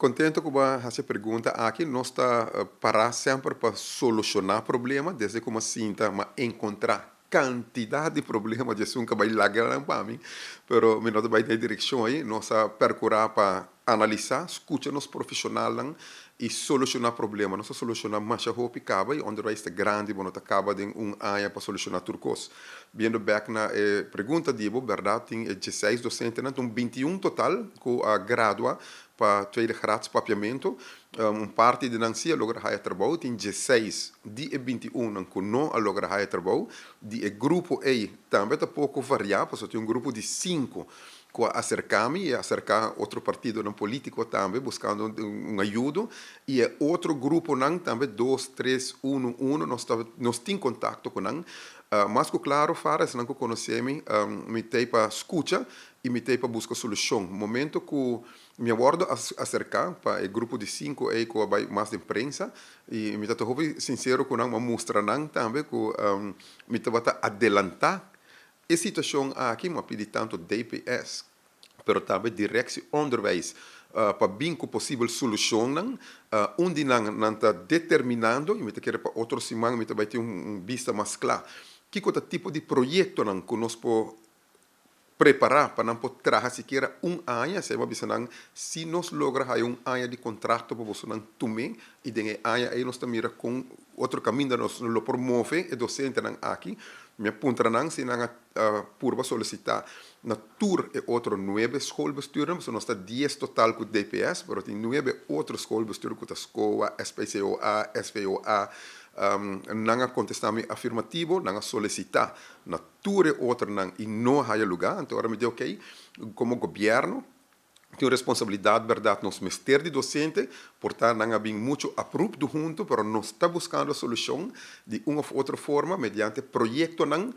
Contento com essa pergunta. Aqui nós está parar sempre para solucionar problema, desde como assim, tá, mas encontrar quantidade de problemas de nunca vai largar para mim, pero me nota vai na direção aí, nós percurar para analisar, escutar nos profissionais e solucionar problema. Nós solucionar mais a roupa acaba e onde vai estar grande, bom, acaba de área para solucionar turcos. Vindo back na pergunta de verdade, tem 16 docentes, então 21 total com a gradua para tweede graads papiamento. Parte de Nancy logra haya trabalho, tem 16, die 21 não não logra haya trabalho, die grupo A também está pouco variável, só tem grupo de 5 com acercar-me e acercar outro partido não político também, buscando ajuda, e outro grupo não também, 2, 3, 1, 1, nós temos contato com não, mas claro, faz não que conhecemos, me tem para escuta e me tem para buscar solução. Momento que me abordo acercar para o grupo de 5 aí com mais de imprensa e me estou sincero com uma mostra não também que me estou adelantar a situação aqui, mas pedi tanto DPS, pero também direção onderwijs para bem com possível solução onde não está determinando e me querer para outro semana me vai ter vista mais clara que tipo de projeto não que nós preparar para não poder trabalhar sequer ano, se nós logramos ano de contrato para você não tomar, e den ano aí nós também com outro caminho, nós lo promove, e docente não aqui, me aponta não, se não por solicitar, na tour é outro 9 escolbesturen, nós está 10 total com DPS, mas tem 9 outros escolbesturen com a SCOA, SPCOA, SVOA, não contestamos afirmativo, não solicitar na ture outra não e não há lugar, então agora me diz ok, como governo tem responsabilidade, verdade, nos mestre de docente, portanto, não há bem muito apropo junto, mas nós está buscando a solução de uma ou outra forma, mediante projeto não,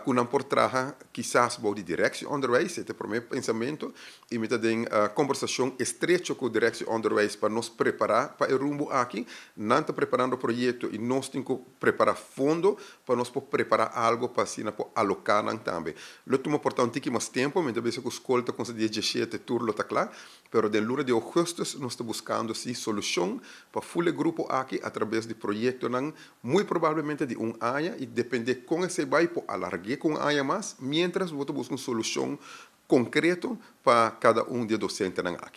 que não por trabalhar, quizás, de direção onderwijs, esse é o meu pensamento, e me tem conversação estreita com a direção onderwijs para nos preparar para o rumbo aqui, não está preparando o projeto e nós temos que preparar fundo para nós preparar algo para assim, para alocar também. O último importante que mais tempo, me deve ser que a escola com 17 turno está claro, pero de luna de agosto nós estamos buscando sim solução para o grupo aqui através de projeto muito provavelmente de ano e depende com esse vai para alargar com ano mais, mientras vou buscar uma solução concreta para cada de docente aqui.